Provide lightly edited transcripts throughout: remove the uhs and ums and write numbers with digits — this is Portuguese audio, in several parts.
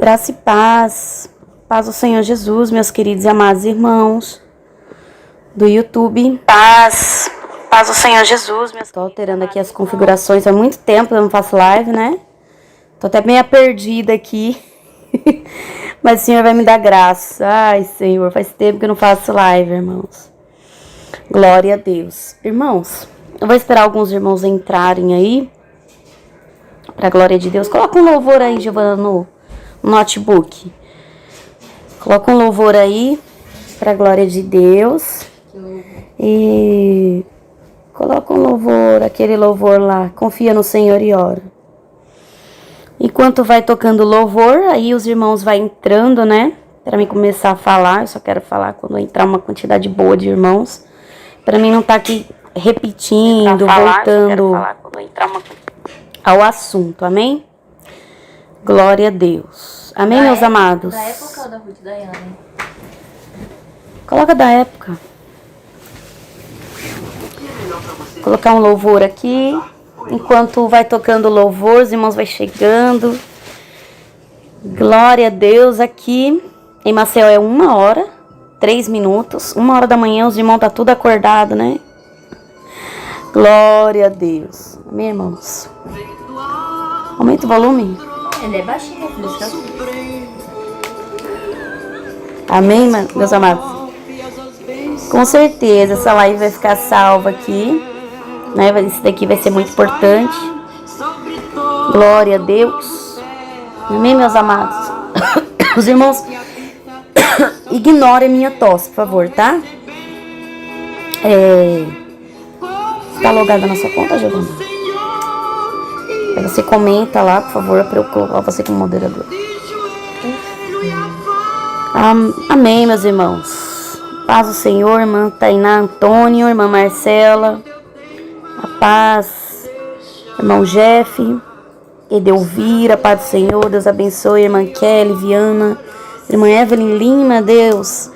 Graça e paz. Paz do Senhor Jesus, meus queridos e amados irmãos do YouTube. Paz do Senhor Jesus. Tô alterando aqui as configurações há muito tempo, eu não faço live, né? Tô até meio perdida aqui. Mas o Senhor vai me dar graça. Ai, Senhor, faz tempo que eu não faço live, irmãos. Glória a Deus. Irmãos, eu vou esperar alguns irmãos entrarem aí. Pra glória de Deus. Coloca um louvor aí, Giovana, no notebook. Coloca um louvor aí, pra glória de Deus. E coloca um louvor, aquele louvor lá. Confia no Senhor e ora. Enquanto vai tocando louvor, aí os irmãos vão entrando, né? Pra mim começar a falar. Eu só quero falar quando entrar uma quantidade boa de irmãos. Pra mim não tá aqui repetindo, voltando ao assunto, amém? Glória a Deus. Amém, meus amados? Da época ou da Ruth Dayana? Coloca da época. Colocar um louvor aqui. Enquanto vai tocando louvor, os irmãos vão chegando. Glória a Deus. Aqui em Maceió é 1h, 3 minutos. 1h da manhã, os irmãos tá tudo acordado, né? Glória a Deus. Amém, irmãos? Aumenta o volume. Ele é baixinho, filho. Amém, meus amados? Com certeza, essa live vai ficar salva aqui, né? Isso daqui vai ser muito importante. Glória a Deus. Amém, meus amados? Os irmãos, ignorem minha tosse, por favor, tá? Tá logada na sua conta, Giovana? Aí você comenta lá, por favor, para eu colocar você como moderador. Amém, meus irmãos. Paz do Senhor, irmã Tainá Antônio, irmã Marcela. A paz, irmão Jeff, Edelvira, paz do Senhor. Deus abençoe, irmã Kelly, Viana, irmã Evelyn Lima, Deus.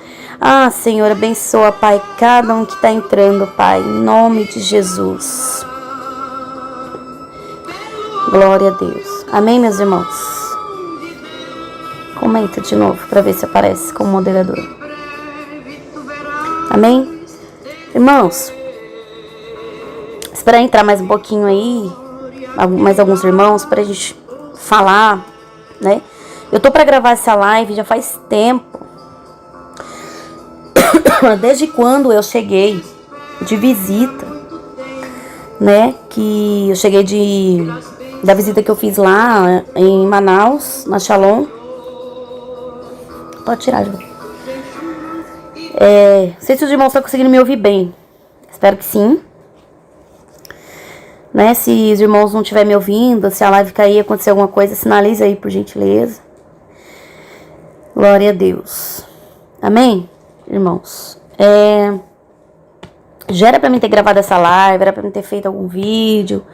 Senhor, abençoa, Pai, cada um que está entrando, Pai, em nome de Jesus. Glória a Deus. Amém, meus irmãos? Comenta de novo para ver se aparece como moderador. Amém? Irmãos, esperar entrar mais um pouquinho aí, mais alguns irmãos, pra gente falar, né? Eu tô pra gravar essa live já faz tempo. Desde quando eu cheguei de visita, né? Que eu cheguei da visita que eu fiz lá em Manaus, na Shalom. Pode tirar, Ju. Não sei se os irmãos estão conseguindo me ouvir bem. Espero que sim. Né? Se os irmãos não estiverem me ouvindo, se a live cair e acontecer alguma coisa, sinaliza aí, por gentileza. Glória a Deus. Amém, irmãos? Já era pra mim ter gravado essa live, era pra mim ter feito algum vídeo,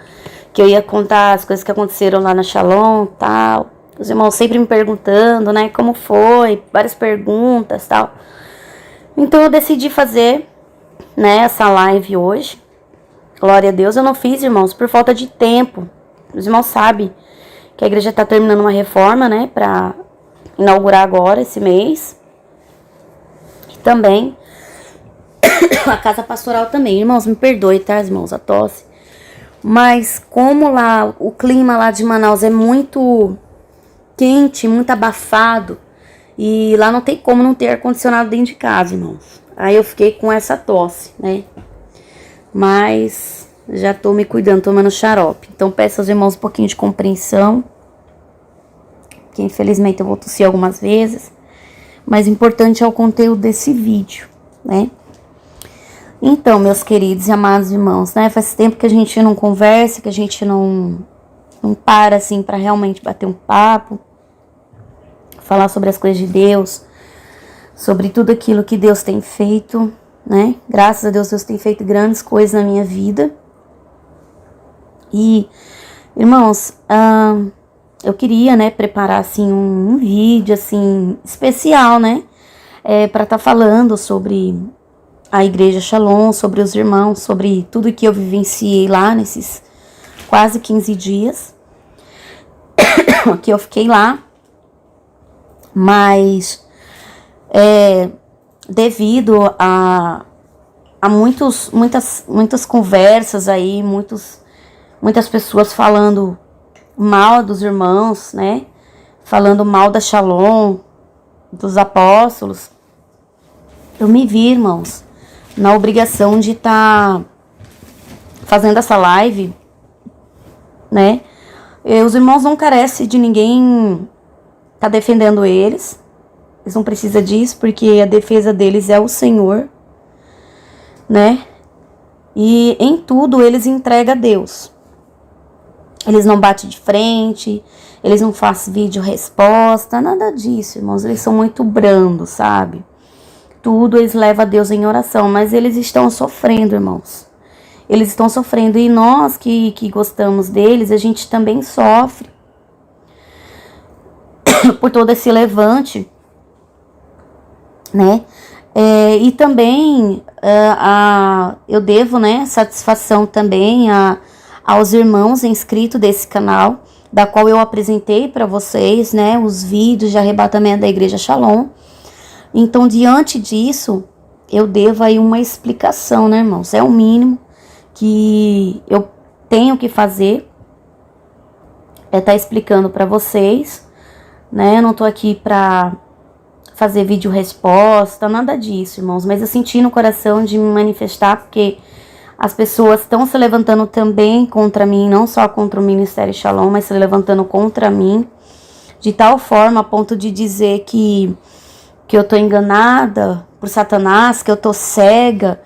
que eu ia contar as coisas que aconteceram lá na Shalom e tal. Os irmãos sempre me perguntando, né, como foi, várias perguntas e tal. Então eu decidi fazer, né, essa live hoje. Glória a Deus. Eu não fiz, irmãos, por falta de tempo. Os irmãos sabem que a igreja está terminando uma reforma, né, para inaugurar agora, esse mês. E também a casa pastoral também. Irmãos, me perdoe, tá, irmãos, a tosse. Mas como lá, o clima lá de Manaus é muito quente, muito abafado. E lá não tem como não ter ar-condicionado dentro de casa, irmãos. Aí eu fiquei com essa tosse, né? Mas já tô me cuidando, tomando xarope. Então peço aos irmãos um pouquinho de compreensão. Que infelizmente eu vou tossir algumas vezes. Mas o importante é o conteúdo desse vídeo, né? Então, meus queridos e amados irmãos, né? Faz tempo que a gente não conversa, que a gente não para assim para realmente bater um papo. Falar sobre as coisas de Deus, sobre tudo aquilo que Deus tem feito, né? Graças a Deus, Deus tem feito grandes coisas na minha vida. E, irmãos, eu queria, né, preparar, assim, um vídeo, assim, especial, né? Para estar falando sobre a Igreja Shalom, sobre os irmãos, sobre tudo que eu vivenciei lá nesses quase 15 dias que eu fiquei lá. Mas devido a muitas conversas aí, muitas pessoas falando mal dos irmãos, né? Falando mal da Shalom, dos apóstolos, eu me vi, irmãos, na obrigação de estar fazendo essa live, né? Os irmãos não carecem de ninguém tá defendendo eles. Eles não precisam disso, porque a defesa deles é o Senhor, né? E em tudo eles entregam a Deus. Eles não batem de frente, eles não fazem vídeo resposta, nada disso, irmãos. Eles são muito brandos, sabe? Tudo eles levam a Deus em oração, mas eles estão sofrendo, irmãos. Eles estão sofrendo, e nós que gostamos deles, a gente também sofre por todo esse levante, né? E também eu devo, né, satisfação também aos irmãos inscritos desse canal, da qual eu apresentei para vocês, né, os vídeos de arrebatamento da Igreja Shalom. Então, diante disso, eu devo aí uma explicação, né, irmãos? É o mínimo que eu tenho que fazer, tá explicando para vocês, né? Eu não tô aqui para fazer vídeo resposta, nada disso, irmãos, mas eu senti no coração de me manifestar, porque as pessoas estão se levantando também contra mim, não só contra o Ministério Shalom, mas se levantando contra mim, de tal forma a ponto de dizer que eu tô enganada por Satanás, que eu tô cega.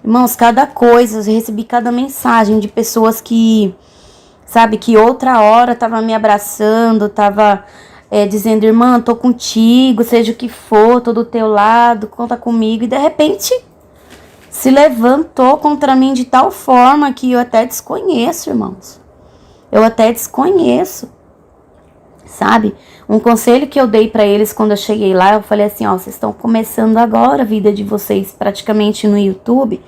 Irmãos, cada coisa, eu recebi cada mensagem de pessoas que, sabe, que outra hora tava me abraçando, tava dizendo, irmã, tô contigo, seja o que for, tô do teu lado, conta comigo, e de repente se levantou contra mim de tal forma que eu até desconheço, irmãos. Eu até desconheço, sabe? Um conselho que eu dei pra eles quando eu cheguei lá, eu falei assim, ó, vocês estão começando agora a vida de vocês praticamente no YouTube,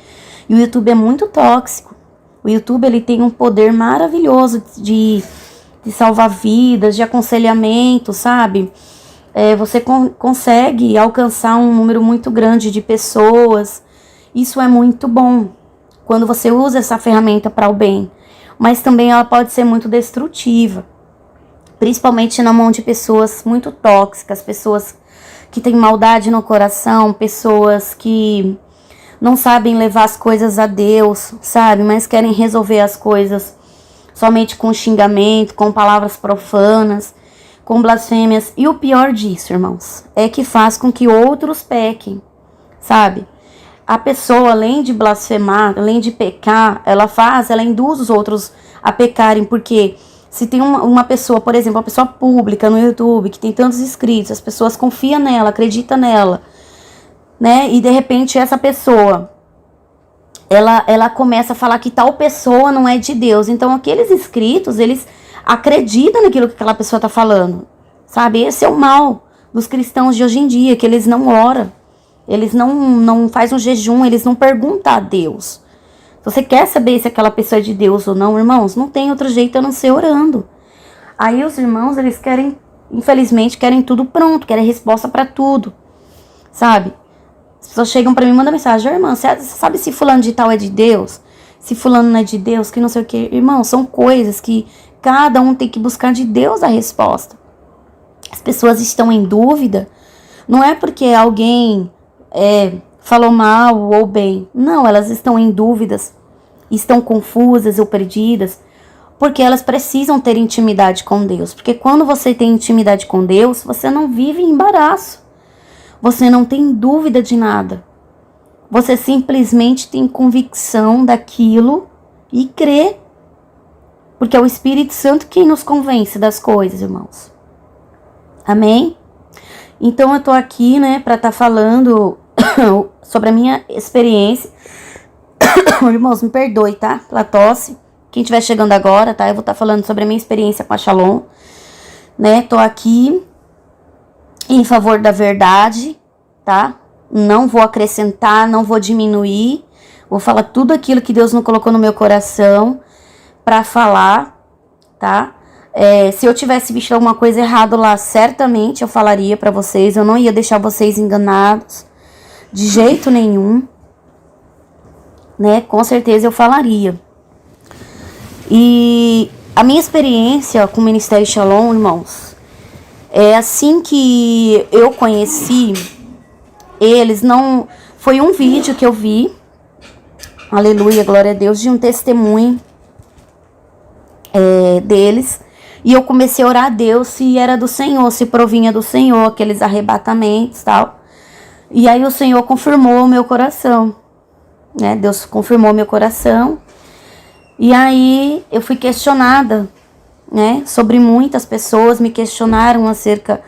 e o YouTube é muito tóxico. O YouTube, ele tem um poder maravilhoso de salvar vidas, de aconselhamento, sabe? Você consegue alcançar um número muito grande de pessoas. Isso é muito bom quando você usa essa ferramenta para o bem, mas também ela pode ser muito destrutiva, principalmente na mão de pessoas muito tóxicas, pessoas que têm maldade no coração, pessoas que não sabem levar as coisas a Deus, sabe? Mas querem resolver as coisas somente com xingamento, com palavras profanas, com blasfêmias. E o pior disso, irmãos, é que faz com que outros pequem, sabe? A pessoa, além de blasfemar, além de pecar, ela induz os outros a pecarem, porque se tem uma pessoa, por exemplo, uma pessoa pública no YouTube, que tem tantos inscritos, as pessoas confiam nela, acreditam nela, né? E de repente essa pessoa, ela começa a falar que tal pessoa não é de Deus. Então aqueles inscritos, eles acreditam naquilo que aquela pessoa está falando, sabe? Esse é o mal dos cristãos de hoje em dia, que eles não oram, eles não fazem um jejum, eles não perguntam a Deus. Se você quer saber se aquela pessoa é de Deus ou não, irmãos, não tem outro jeito a não ser orando. Aí os irmãos, eles infelizmente, querem tudo pronto, querem resposta para tudo, sabe? As pessoas chegam pra mim e mandam mensagem, irmã, você sabe se fulano de tal é de Deus? Se fulano não é de Deus, que não sei o que. Irmão, são coisas que cada um tem que buscar de Deus a resposta. As pessoas estão em dúvida, não é porque alguém falou mal ou bem. Não, elas estão em dúvidas, estão confusas ou perdidas, porque elas precisam ter intimidade com Deus. Porque quando você tem intimidade com Deus, você não vive em embaraço. Você não tem dúvida de nada. Você simplesmente tem convicção daquilo e crê. Porque é o Espírito Santo quem nos convence das coisas, irmãos. Amém? Então eu tô aqui, né, pra estar falando sobre a minha experiência. Irmãos, me perdoe, tá? Pela tosse. Quem estiver chegando agora, tá? Eu vou estar falando sobre a minha experiência com a Shalom. Né? Tô aqui em favor da verdade, tá? Não vou acrescentar, não vou diminuir. Vou falar tudo aquilo que Deus não colocou no meu coração pra falar, tá? Se eu tivesse visto alguma coisa errada lá, certamente eu falaria pra vocês. Eu não ia deixar vocês enganados de jeito nenhum, né? Com certeza eu falaria. E a minha experiência com o Ministério Shalom, irmãos, assim que eu conheci eles, não foi um vídeo que eu vi, aleluia, glória a Deus, de um testemunho deles. E eu comecei a orar a Deus se era do Senhor, se provinha do Senhor, aqueles arrebatamentos e tal. E aí o Senhor confirmou o meu coração, né? Deus confirmou meu coração. E aí eu fui questionada, né? Sobre muitas pessoas me questionaram acerca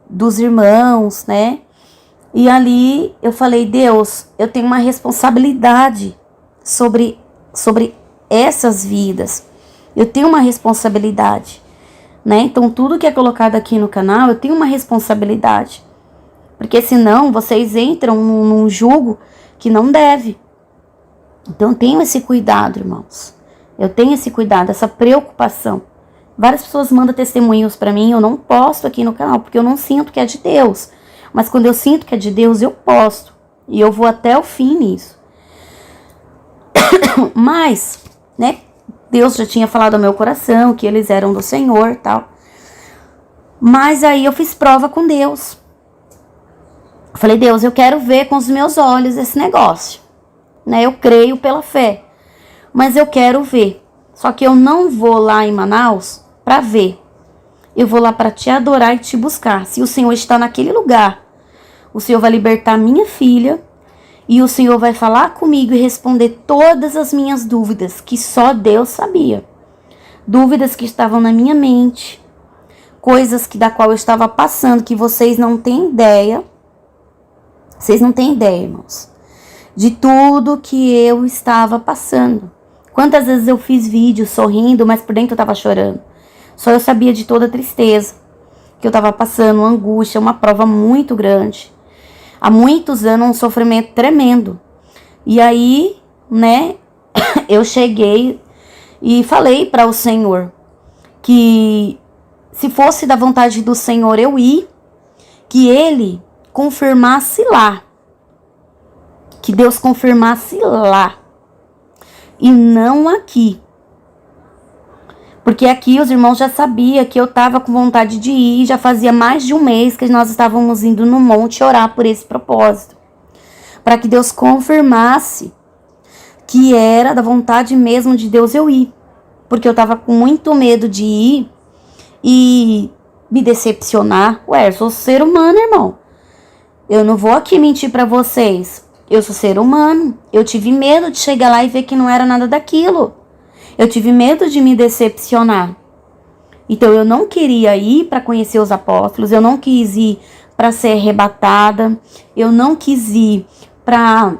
dos irmãos, né? E ali eu falei, Deus, eu tenho uma responsabilidade sobre essas vidas. Eu tenho uma responsabilidade, né? Então tudo que é colocado aqui no canal, eu tenho uma responsabilidade. Porque senão vocês entram num jugo que não deve. Então eu tenho esse cuidado, irmãos. Eu tenho esse cuidado, essa preocupação. Várias pessoas mandam testemunhos pra mim, eu não posto aqui no canal, porque eu não sinto que é de Deus. Mas quando eu sinto que é de Deus, eu posto. E eu vou até o fim nisso. Mas, né, Deus já tinha falado ao meu coração que eles eram do Senhor e tal. Mas aí eu fiz prova com Deus. Eu falei, Deus, eu quero ver com os meus olhos esse negócio. Né, eu creio pela fé. Mas eu quero ver. Só que eu não vou lá em Manaus para ver. Eu vou lá para te adorar e te buscar. Se o Senhor está naquele lugar, o Senhor vai libertar minha filha. E o Senhor vai falar comigo e responder todas as minhas dúvidas, que só Deus sabia. Dúvidas que estavam na minha mente. Coisas da qual eu estava passando, que vocês não têm ideia. Vocês não têm ideia, irmãos. De tudo que eu estava passando. Quantas vezes eu fiz vídeo sorrindo, mas por dentro eu estava chorando. Só eu sabia de toda a tristeza que eu estava passando, uma angústia, uma prova muito grande. Há muitos anos, um sofrimento tremendo. E aí, né, eu cheguei e falei para o Senhor que se fosse da vontade do Senhor eu ir, que Ele confirmasse lá. Que Deus confirmasse lá. E não aqui. Porque aqui os irmãos já sabiam que eu estava com vontade de ir. Já fazia mais de um mês que nós estávamos indo no monte orar por esse propósito. Para que Deus confirmasse que era da vontade mesmo de Deus eu ir. Porque eu estava com muito medo de ir e me decepcionar. Ué, eu sou ser humano, irmão. Eu não vou aqui mentir para vocês. Eu sou ser humano. Eu tive medo de chegar lá e ver que não era nada daquilo. Eu tive medo de me decepcionar. Então eu não queria ir para conhecer os apóstolos. Eu não quis ir para ser arrebatada. Eu não quis ir para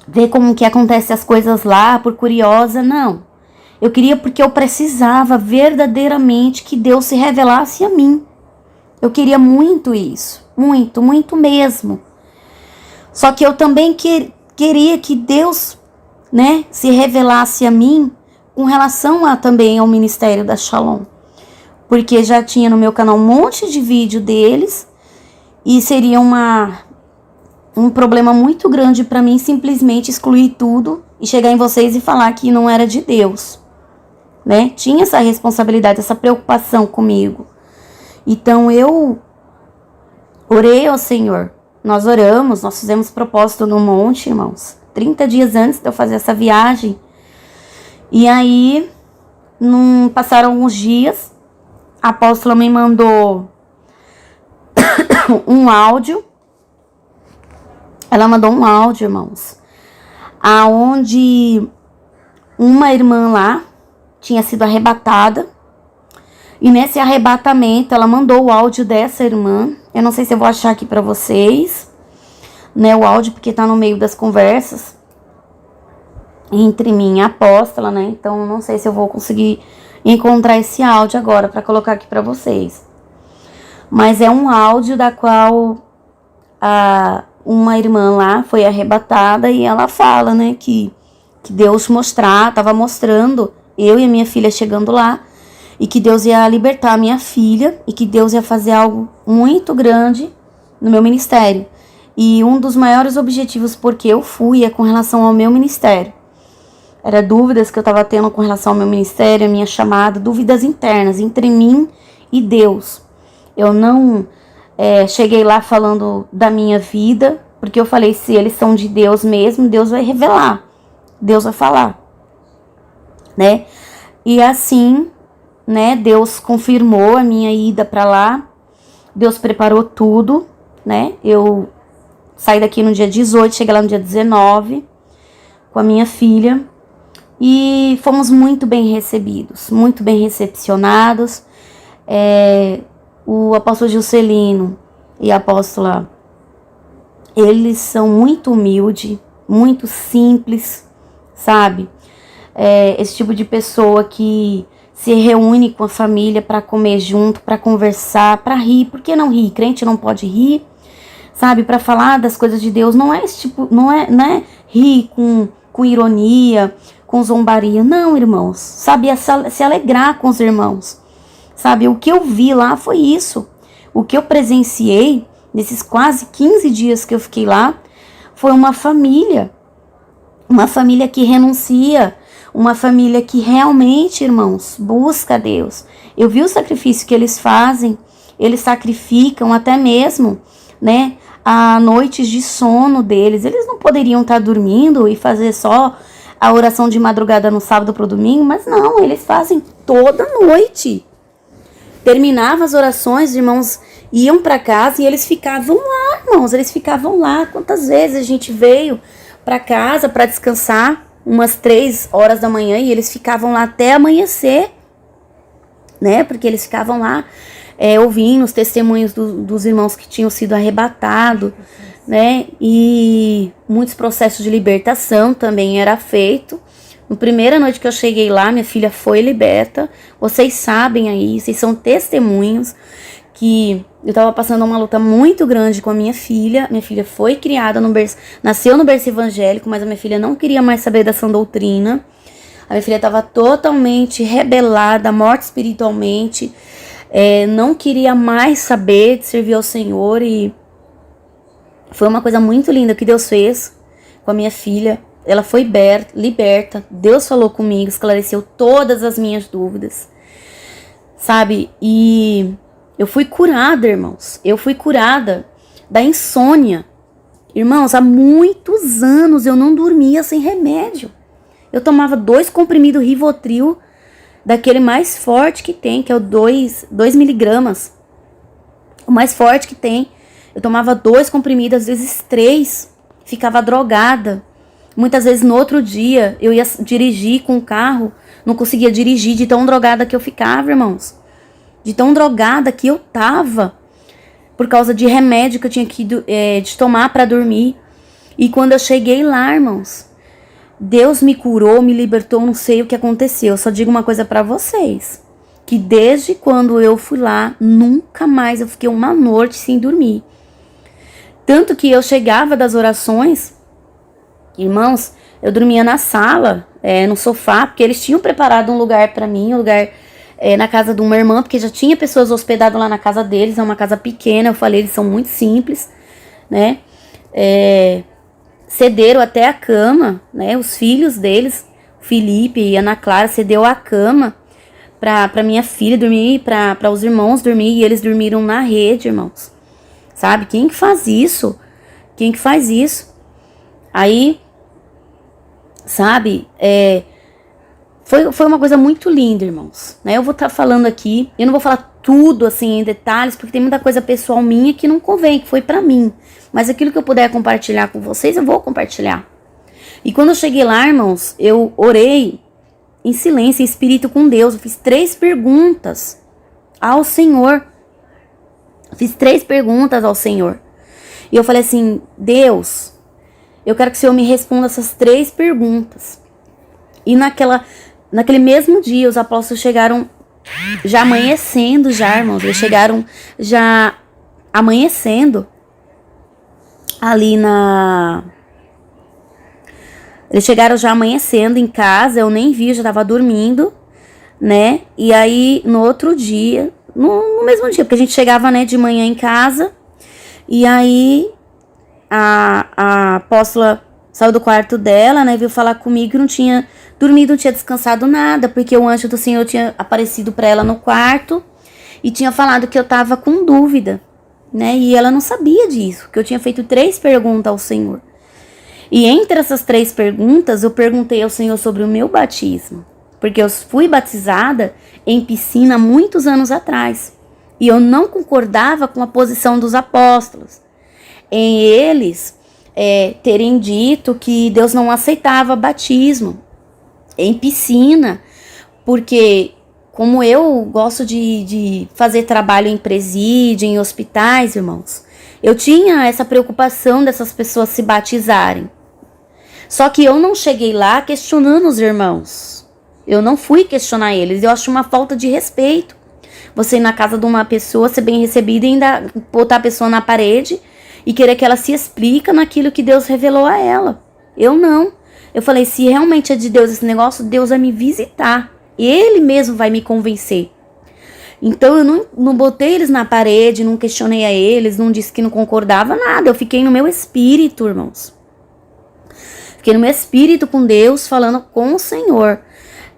ver como que acontecem as coisas lá, por curiosa, não. Eu queria porque eu precisava verdadeiramente que Deus se revelasse a mim. Eu queria muito isso. Muito, muito mesmo. Só que eu também queria que Deus, né, se revelasse a mim com relação também ao Ministério da Shalom. Porque já tinha no meu canal um monte de vídeo deles e seria um problema muito grande para mim simplesmente excluir tudo e chegar em vocês e falar que não era de Deus. Né? Tinha essa responsabilidade, essa preocupação comigo. Então eu orei ao Senhor. Nós oramos, nós fizemos propósito no monte, irmãos. 30 dias antes de eu fazer essa viagem. E aí, passaram alguns dias, a apóstola me mandou um áudio. Ela mandou um áudio, irmãos, aonde uma irmã lá tinha sido arrebatada. E nesse arrebatamento, ela mandou o áudio dessa irmã. Eu não sei se eu vou achar aqui pra vocês, né, o áudio, porque tá no meio das conversas entre mim e a apóstola, né? Então, não sei se eu vou conseguir encontrar esse áudio agora pra colocar aqui pra vocês. Mas é um áudio da qual uma irmã lá foi arrebatada e ela fala, né, que Deus tava mostrando eu e a minha filha chegando lá, e que Deus ia libertar a minha filha e que Deus ia fazer algo muito grande no meu ministério. E um dos maiores objetivos porque eu fui é com relação ao meu ministério. Era dúvidas que eu estava tendo com relação ao meu ministério, a minha chamada, dúvidas internas entre mim e Deus. Eu não cheguei lá falando da minha vida, porque eu falei, se eles são de Deus mesmo, Deus vai revelar, Deus vai falar, né? E assim, né, Deus confirmou a minha ida para lá, Deus preparou tudo, né? Eu saí daqui no dia 18, cheguei lá no dia 19, com a minha filha, e fomos muito bem recebidos, muito bem recepcionados. O apóstolo Juscelino e a apóstola, eles são muito humildes, muito simples, sabe? Esse tipo de pessoa que se reúne com a família para comer junto, para conversar, para rir. Por que não rir? Crente não pode rir, sabe? Para falar das coisas de Deus. Não é esse tipo, não é rir com ironia, com zombaria. Não, irmãos. Sabe? Se alegrar com os irmãos. Sabe? O que eu vi lá foi isso. O que eu presenciei nesses quase 15 dias que eu fiquei lá foi uma família. Uma família que renuncia. Uma família que realmente, irmãos, busca Deus. Eu vi o sacrifício que eles fazem. Eles sacrificam até mesmo, né, a noites de sono deles. Eles não poderiam estar dormindo e fazer só a oração de madrugada no sábado para o domingo, mas não, eles fazem toda noite. Terminava as orações, os irmãos iam para casa e eles ficavam lá, irmãos. Eles ficavam lá. Quantas vezes a gente veio para casa para descansar, umas 3 horas da manhã, e eles ficavam lá até amanhecer, né? Porque eles ficavam lá ouvindo os testemunhos dos irmãos que tinham sido arrebatados, né? E muitos processos de libertação também era feito. Na primeira noite que eu cheguei lá, minha filha foi liberta. Vocês sabem aí, vocês são testemunhos que eu tava passando uma luta muito grande com a minha filha. Minha filha foi criada nasceu no berço evangélico, mas a minha filha não queria mais saber dessa doutrina. A minha filha estava totalmente rebelada, morta espiritualmente, não queria mais saber de servir ao Senhor, e foi uma coisa muito linda que Deus fez com a minha filha. Ela foi liberta, Deus falou comigo, esclareceu todas as minhas dúvidas, sabe? E eu fui curada, irmãos. Eu fui curada da insônia. Irmãos, há muitos anos eu não dormia sem remédio. Eu tomava 2 comprimidos Rivotril, daquele mais forte que tem, que é o 2 miligramas. O mais forte que tem. Eu tomava 2 comprimidos, às vezes 3. Ficava drogada. Muitas vezes no outro dia eu ia dirigir com o carro, não conseguia dirigir de tão drogada que eu ficava, irmãos. De tão drogada que eu tava, por causa de remédio que eu tinha que de tomar para dormir. E quando eu cheguei lá, irmãos, Deus me curou, me libertou, não sei o que aconteceu. Eu só digo uma coisa para vocês, que desde quando eu fui lá, nunca mais eu fiquei uma noite sem dormir. Tanto que eu chegava das orações, irmãos, eu dormia na sala, no sofá, porque eles tinham preparado um lugar para mim, um lugar na casa de uma irmã, porque já tinha pessoas hospedadas lá na casa deles, é uma casa pequena. Eu falei, eles são muito simples, né? Cederam até a cama, né? Os filhos deles, Felipe e Ana Clara, cedeu a cama pra minha filha dormir, para os irmãos dormir, e eles dormiram na rede, irmãos. Sabe? Quem que faz isso? Quem que faz isso? Aí, sabe, foi uma coisa muito linda, irmãos, né? Eu vou estar falando aqui, eu não vou falar tudo assim em detalhes, porque tem muita coisa pessoal minha que não convém, que foi pra mim. Mas aquilo que eu puder compartilhar com vocês, eu vou compartilhar. E quando eu cheguei lá, irmãos, eu orei em silêncio, em espírito com Deus. Eu fiz 3 perguntas ao Senhor. Fiz 3 perguntas ao Senhor. E eu falei assim, Deus, eu quero que o Senhor me responda essas 3 perguntas. E naquele mesmo dia, os apóstolos chegaram já amanhecendo, irmãos. Eles chegaram já amanhecendo ali Eles chegaram já amanhecendo em casa, eu nem vi, eu já tava dormindo. né? E aí, no outro dia, no mesmo dia, porque a gente chegava, né, de manhã em casa, e aí a apóstola saiu do quarto dela, né, veio falar comigo que não tinha dormido, não tinha descansado nada, porque o anjo do Senhor tinha aparecido para ela no quarto e tinha falado que eu tava com dúvida, né, e ela não sabia disso, que eu tinha feito 3 perguntas ao Senhor. E entre essas 3 perguntas, eu perguntei ao Senhor sobre o meu batismo, porque eu fui batizada em piscina há muitos anos atrás, e eu não concordava com a posição dos apóstolos, em eles terem dito que Deus não aceitava batismo em piscina, porque como eu gosto de fazer trabalho em presídio, em hospitais, irmãos, eu tinha essa preocupação dessas pessoas se batizarem. Só que eu não cheguei lá questionando os irmãos. Eu não fui questionar eles. Eu acho uma falta de respeito. Você ir na casa de uma pessoa, ser bem recebida e ainda botar a pessoa na parede e querer que ela se explique naquilo que Deus revelou a ela. Eu não. Eu falei, se realmente é de Deus esse negócio, Deus vai me visitar. Ele mesmo vai me convencer. Então eu não botei eles na parede, não questionei a eles, não disse que não concordava, nada. Eu fiquei no meu espírito, irmãos. Fiquei no meu espírito com Deus, falando com o Senhor.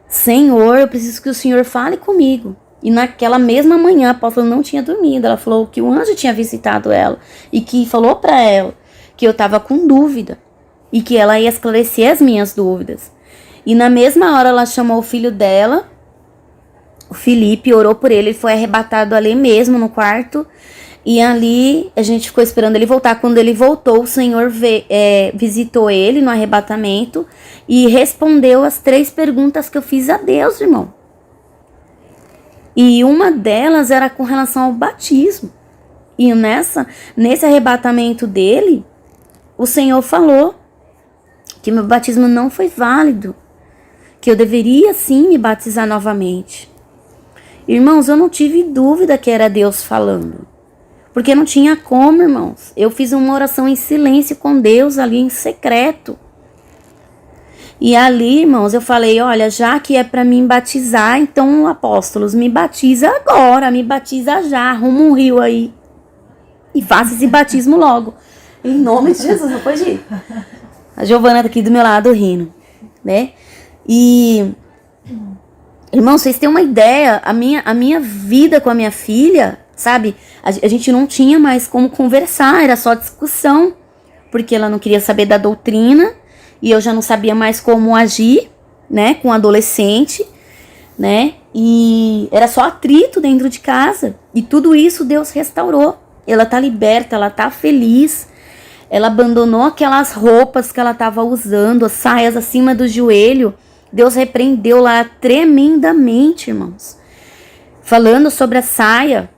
Senhor, eu preciso que o Senhor fale comigo. E naquela mesma manhã, a apóstola não tinha dormido. Ela falou que o anjo tinha visitado ela e que falou para ela que eu estava com dúvida e que ela ia esclarecer as minhas dúvidas. E na mesma hora ela chamou o filho dela, o Felipe, orou por ele, ele foi arrebatado ali mesmo no quarto. E ali a gente ficou esperando ele voltar. Quando ele voltou, o Senhor visitou ele no arrebatamento e respondeu as 3 perguntas que eu fiz a Deus, irmão. E uma delas era com relação ao batismo. E nesse arrebatamento dele, o Senhor falou que meu batismo não foi válido, que eu deveria sim me batizar novamente. Irmãos, eu não tive dúvida que era Deus falando. Porque não tinha como, irmãos. Eu fiz uma oração em silêncio com Deus ali em secreto. E ali, irmãos, eu falei, olha, já que é para mim batizar, então, apóstolos, me batiza agora, me batiza já, arruma um rio aí. E faça esse batismo logo. Em nome de Jesus, não pode ir. A Giovana tá aqui do meu lado rindo, né? E, irmãos, vocês têm uma ideia, a minha vida com a minha filha, sabe? A gente não tinha mais como conversar, era só discussão, porque ela não queria saber da doutrina e eu já não sabia mais como agir, né, com adolescente, né? E era só atrito dentro de casa. E tudo isso Deus restaurou. Ela tá liberta, ela tá feliz. Ela abandonou aquelas roupas que ela tava usando, as saias acima do joelho. Deus repreendeu lá tremendamente, irmãos. Falando sobre a saia.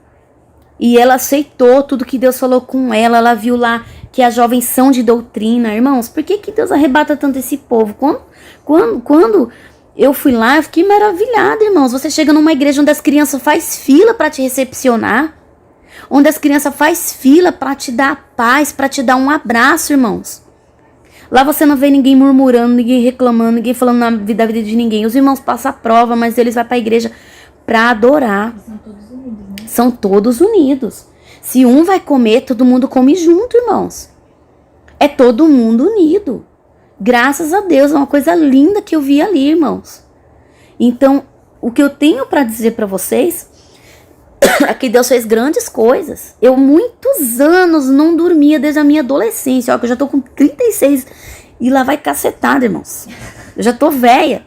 E ela aceitou tudo que Deus falou com ela. Ela viu lá que as jovens são de doutrina. Irmãos, por que Deus arrebata tanto esse povo? Quando eu fui lá, eu fiquei maravilhada, irmãos. Você chega numa igreja onde as crianças faz fila para te recepcionar. Onde as crianças faz fila para te dar paz, para te dar um abraço, irmãos. Lá você não vê ninguém murmurando, ninguém reclamando, ninguém falando da vida de ninguém. Os irmãos passam a prova, mas eles vão para a igreja para adorar. São todos unidos, né? São todos unidos. Se um vai comer, todo mundo come junto, irmãos. É todo mundo unido. Graças a Deus, é uma coisa linda que eu vi ali, irmãos. Então, o que eu tenho para dizer para vocês é que Deus fez grandes coisas. Eu muitos anos não dormia desde a minha adolescência. Ó, que eu já tô com 36 e lá vai cacetada, irmãos. Eu já tô velha.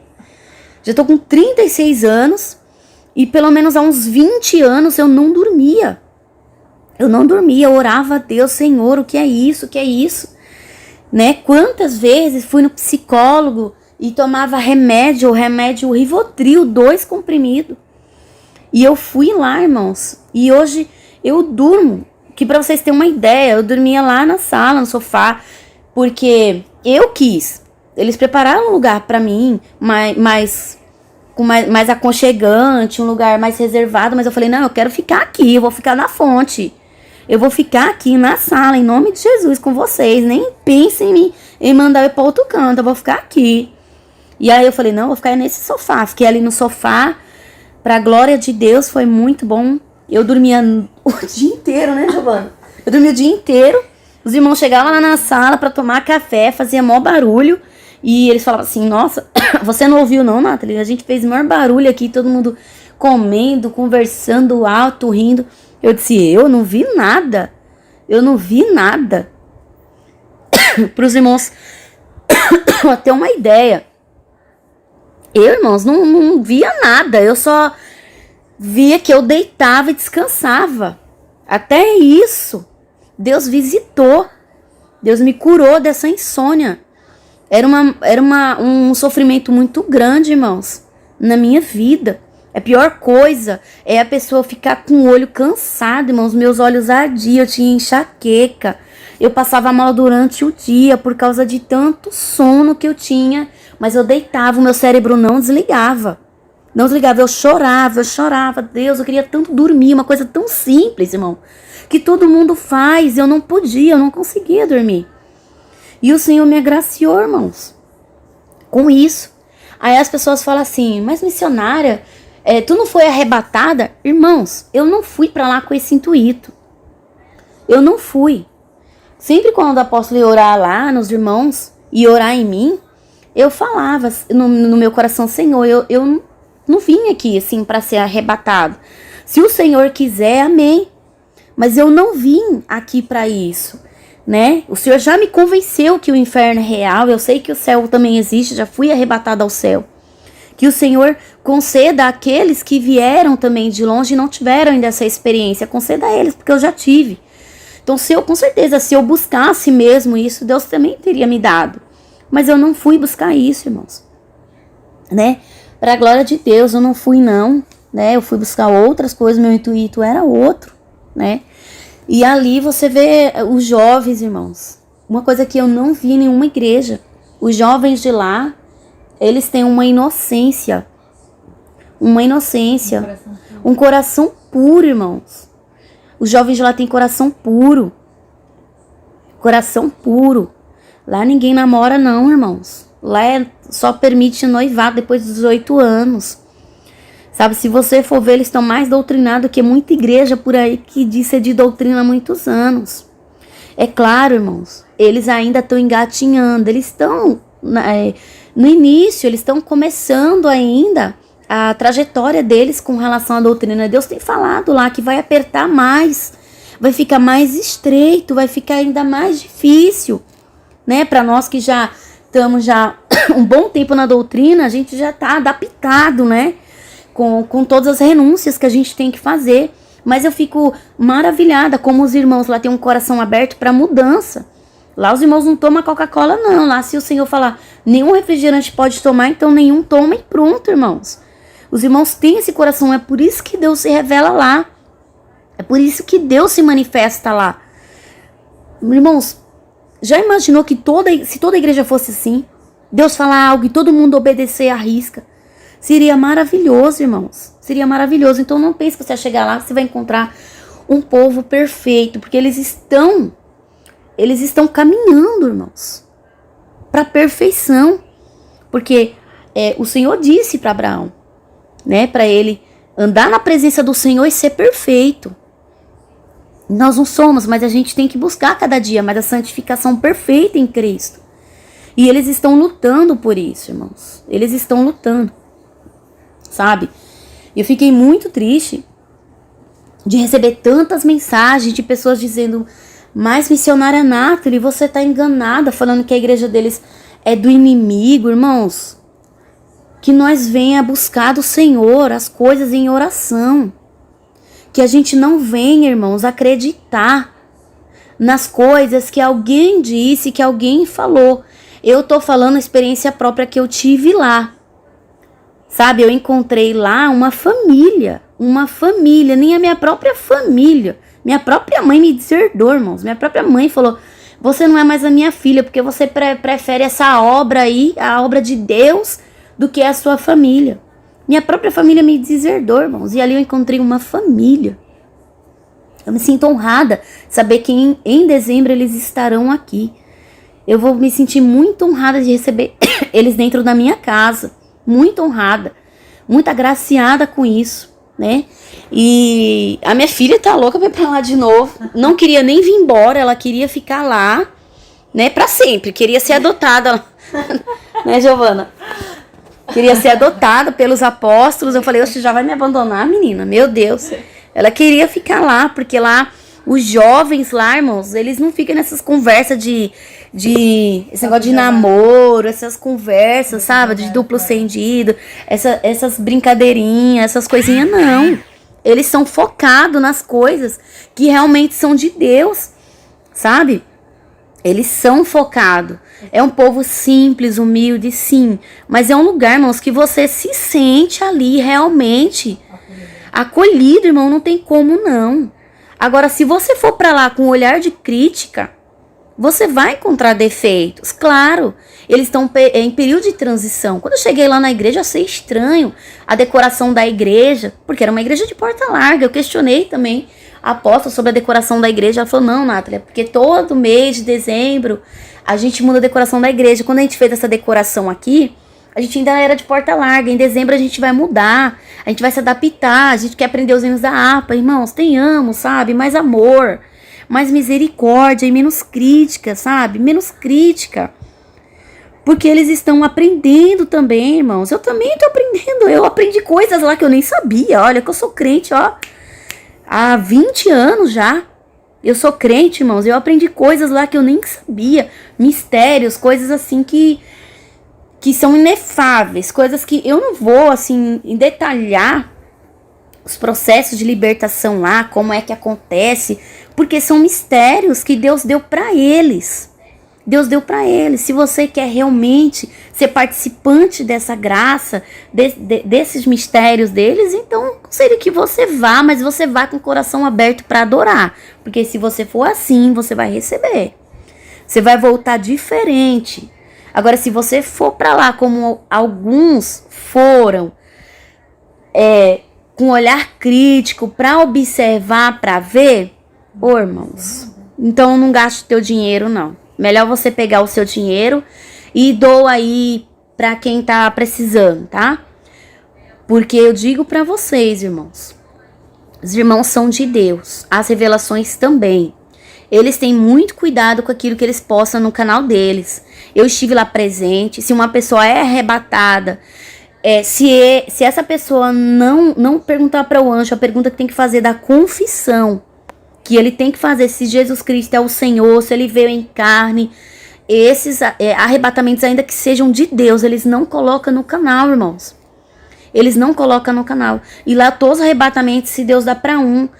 Já tô com 36 anos e pelo menos há uns 20 anos eu não dormia. Eu não dormia, eu orava a Deus, Senhor, o que é isso, o que é isso? Né? Quantas vezes fui no psicólogo e tomava remédio Rivotril, 2 comprimidos. E eu fui lá, irmãos, e hoje eu durmo, que pra vocês terem uma ideia, eu dormia lá na sala, no sofá, porque eu quis. Eles prepararam um lugar pra mim, mais aconchegante, um lugar mais reservado, mas eu falei, não, eu quero ficar aqui, eu vou ficar na fonte. Eu vou ficar aqui na sala, em nome de Jesus, com vocês. Nem pensem em mandar eu para outro canto, eu vou ficar aqui. E aí eu falei, não, eu vou ficar nesse sofá. Fiquei ali no sofá, Pra glória de Deus, foi muito bom. Eu dormia o dia inteiro, né, Giovana? Eu dormia o dia inteiro. Os irmãos chegavam lá na sala pra tomar café, fazia maior barulho. E eles falavam assim, nossa, você não ouviu não, Nathalie? A gente fez maior barulho aqui, todo mundo comendo, conversando alto, rindo. Eu disse, eu não vi nada. Eu não vi nada. Para os irmãos ter uma ideia. Eu, irmãos, não via nada. Eu só via que eu deitava e descansava. Até isso, Deus visitou. Deus me curou dessa insônia. Era um sofrimento muito grande, irmãos, na minha vida. A pior coisa é a pessoa ficar com o olho cansado, irmãos. Meus olhos ardiam, eu tinha enxaqueca. Eu passava mal durante o dia por causa de tanto sono que eu tinha. Mas eu deitava, o meu cérebro não desligava. Não desligava, eu chorava. Deus, eu queria tanto dormir, uma coisa tão simples, irmão. Que todo mundo faz, eu não podia, eu não conseguia dormir. E o Senhor me agraciou, irmãos, com isso. Aí as pessoas falam assim, mas missionária, tu não foi arrebatada? Irmãos, eu não fui pra lá com esse intuito. Eu não fui. Sempre quando o apóstolo ia orar lá nos irmãos e orar em mim, eu falava no meu coração, Senhor, eu não vim aqui assim para ser arrebatado. Se o Senhor quiser, amém. Mas eu não vim aqui para isso, né? O Senhor já me convenceu que o inferno é real, eu sei que o céu também existe, já fui arrebatada ao céu. Que o Senhor conceda àqueles que vieram também de longe e não tiveram ainda essa experiência, conceda a eles, porque eu já tive. Então, com certeza, se eu buscasse mesmo isso, Deus também teria me dado. Mas eu não fui buscar isso, irmãos. Né? Para a glória de Deus, eu não fui não, né? Eu fui buscar outras coisas, meu intuito era outro, né? E ali você vê os jovens, irmãos. Uma coisa que eu não vi em nenhuma igreja. Os jovens de lá, eles têm uma inocência. Um coração puro, irmãos. Os jovens de lá têm coração puro. Coração puro. Lá ninguém namora não, irmãos. Lá só permite noivado depois dos 18 anos. Sabe, se você for ver, eles estão mais doutrinados que muita igreja por aí que diz ser de doutrina há muitos anos. É claro, irmãos, eles ainda estão engatinhando. Eles estão no início, eles estão começando ainda a trajetória deles com relação à doutrina. Deus tem falado lá que vai apertar mais, vai ficar mais estreito, vai ficar ainda mais difícil, né? Para nós que já estamos um bom tempo na doutrina, a gente já está adaptado, né? Com todas as renúncias que a gente tem que fazer. Mas eu fico maravilhada como os irmãos lá têm um coração aberto para mudança. Lá os irmãos não tomam Coca-Cola não. Lá se o Senhor falar, nenhum refrigerante pode tomar, então nenhum toma e pronto, irmãos. Os irmãos têm esse coração, é por isso que Deus se revela lá. É por isso que Deus se manifesta lá. Irmãos, já imaginou que se toda igreja fosse assim? Deus falar algo e todo mundo obedecer à risca? Seria maravilhoso, irmãos. Seria maravilhoso. Então não pense que você vai chegar lá, você vai encontrar um povo perfeito. Porque eles estão caminhando, irmãos, para a perfeição. Porque o Senhor disse para Abraão, né, para ele andar na presença do Senhor e ser perfeito. Nós não somos, mas a gente tem que buscar cada dia mais a santificação perfeita em Cristo. E eles estão lutando por isso, irmãos. Eles estão lutando, sabe? Eu fiquei muito triste de receber tantas mensagens de pessoas dizendo, mas missionária Nathalie, você está enganada, falando que a igreja deles é do inimigo, irmãos. Que nós venha buscar do Senhor as coisas em oração. Que a gente não venha, irmãos, acreditar nas coisas que alguém disse, que alguém falou. Eu tô falando a experiência própria que eu tive lá. Sabe, eu encontrei lá uma família, nem a minha própria família. Minha própria mãe me deserdou, irmãos. Minha própria mãe falou, você não é mais a minha filha, porque você prefere essa obra aí, a obra de Deus, do que a sua família. Minha própria família me deserdou, irmãos. E ali eu encontrei uma família. Eu me sinto honrada saber que em dezembro eles estarão aqui. Eu vou me sentir muito honrada de receber eles dentro da minha casa. Muito honrada. muito agraciada com isso, né? E a minha filha tá louca pra ir pra lá de novo. Não queria nem vir embora, ela queria ficar lá, né? Pra sempre, queria ser adotada. Né, Giovana? Queria ser adotada pelos apóstolos. Eu falei, você já vai me abandonar, menina? Meu Deus. Ela queria ficar lá, porque lá, os jovens lá, irmãos, eles não ficam nessas conversas de esse negócio de namoro, essas conversas, sabe? De duplo sentido, essas brincadeirinhas, essas coisinhas, não. Eles são focados nas coisas que realmente são de Deus, sabe? Eles são focados. É um povo simples, humilde, sim. Mas é um lugar, irmãos, que você se sente ali realmente acolhido, irmão. Não tem como, não. Agora, se você for pra lá com um olhar de crítica, você vai encontrar defeitos. Claro, eles estão em período de transição. Quando eu cheguei lá na igreja, eu achei estranho a decoração da igreja, porque era uma igreja de porta larga. Eu questionei também a apóstola sobre a decoração da igreja. Ela falou, não, Nátalia, porque todo mês de dezembro a gente muda a decoração da igreja. Quando a gente fez essa decoração aqui, a gente ainda era de porta larga. Em dezembro a gente vai mudar, a gente vai se adaptar, a gente quer aprender os hinos da harpa. Irmãos, tenhamos, sabe, mais amor, mais misericórdia e menos crítica, sabe? Menos crítica. Porque eles estão aprendendo também, irmãos. Eu também tô aprendendo. Eu aprendi coisas lá que eu nem sabia. Olha, que eu sou crente, ó, há 20 anos já. Eu sou crente, irmãos. Eu aprendi coisas lá que eu nem sabia. Mistérios, coisas assim que são inefáveis. Coisas que eu não vou, assim, detalhar os processos de libertação lá, como é que acontece, porque são mistérios que Deus deu para eles. Deus deu para eles. Se você quer realmente ser participante dessa graça, desses mistérios deles, então seria que você vá, mas você vá com o coração aberto para adorar. Porque se você for assim, você vai receber. Você vai voltar diferente. Agora, se você for para lá como alguns foram, com olhar crítico, para observar, para ver, irmãos, então não gaste teu dinheiro, não. Melhor você pegar o seu dinheiro e doa aí para quem tá precisando, tá? Porque eu digo para vocês, irmãos, os irmãos são de Deus, as revelações também. Eles têm muito cuidado com aquilo que eles postam no canal deles. Eu estive lá presente. Se uma pessoa é arrebatada, se essa pessoa não perguntar para o anjo a pergunta que tem que fazer da confissão, que ele tem que fazer se Jesus Cristo é o Senhor, se ele veio em carne, esses arrebatamentos, ainda que sejam de Deus, eles não colocam no canal, irmãos. Eles não colocam no canal. E lá todos os arrebatamentos, se Deus dá para um,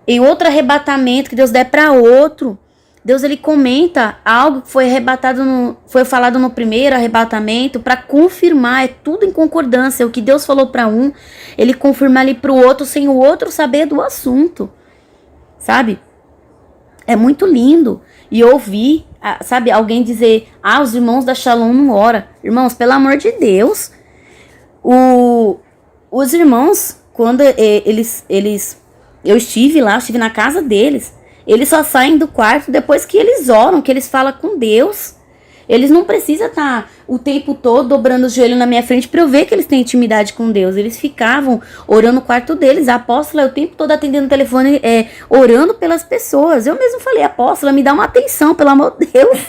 em outro arrebatamento que Deus der para outro, Deus ele comenta algo que foi foi falado no primeiro arrebatamento para confirmar, é tudo em concordância. O que Deus falou para um, ele confirma ali para o outro sem o outro saber do assunto. Sabe? É muito lindo. E ouvir, sabe, alguém dizer, os irmãos da Shalom não oram. Irmãos, pelo amor de Deus, os irmãos, quando eu estive lá, estive na casa deles, eles só saem do quarto depois que eles oram, que eles falam com Deus. Eles não precisam estar o tempo todo dobrando os joelhos na minha frente para eu ver que eles têm intimidade com Deus. Eles ficavam orando no quarto deles. A apóstola, o tempo todo atendendo o telefone, orando pelas pessoas. Eu mesmo falei, apóstola, me dá uma atenção, pelo amor de Deus.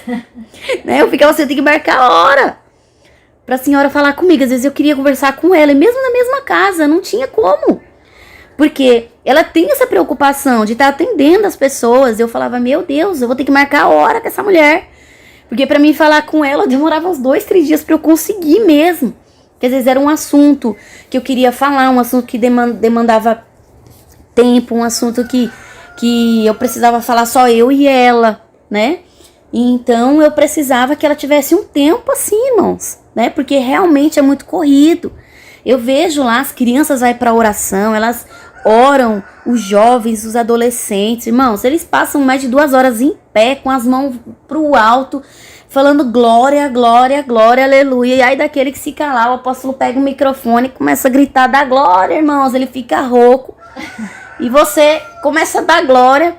Né? Eu ficava assim, eu tenho que marcar a hora para a senhora falar comigo. Às vezes eu queria conversar com ela, e mesmo na mesma casa, não tinha como. Porque ela tem essa preocupação de estar atendendo as pessoas. Eu falava, meu Deus, eu vou ter que marcar a hora com essa mulher. Porque para mim falar com ela demorava uns 2, 3 dias para eu conseguir mesmo. Porque às vezes era um assunto que eu queria falar, um assunto que demandava tempo, um assunto que eu precisava falar só eu e ela, né? E então eu precisava que ela tivesse um tempo assim, irmãos, né? Porque realmente é muito corrido. Eu vejo lá, as crianças vão para oração, elas oram, os jovens, os adolescentes, irmãos, eles passam mais de 2 horas em pé, com as mãos pro alto, falando glória, glória, glória, aleluia. E aí daquele que se calar, o apóstolo pega o microfone e começa a gritar, dá glória, irmãos, ele fica rouco. E você começa a dar glória,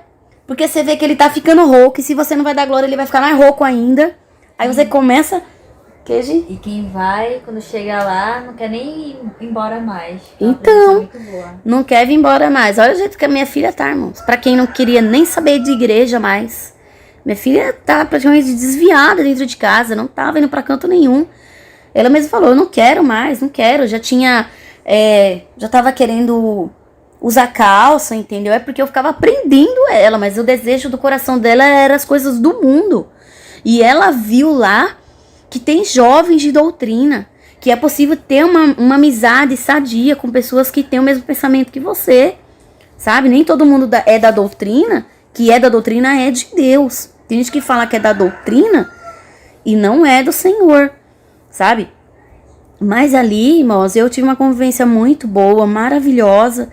porque você vê que ele tá ficando rouco, e se você não vai dar glória, ele vai ficar mais rouco ainda. Aí você começa Queijo. E quem vai, quando chega lá, não quer nem ir embora mais. Então, Muito boa. não quer vir embora mais. Olha o jeito que a minha filha tá, irmãos. Pra quem não queria nem saber de igreja mais. Minha filha tá praticamente desviada dentro de casa. Não tava indo pra canto nenhum. Ela mesma falou, eu não quero mais, não quero. Já tinha, já tava querendo usar calça, entendeu? É porque eu ficava aprendendo ela. Mas o desejo do coração dela era as coisas do mundo. E ela viu lá que tem jovens de doutrina, que é possível ter uma amizade sadia com pessoas que têm o mesmo pensamento que você, sabe? Nem todo mundo é da doutrina, que é da doutrina é de Deus. Tem gente que fala que é da doutrina e não é do Senhor, sabe? Mas ali, irmãos, eu tive uma convivência muito boa, maravilhosa,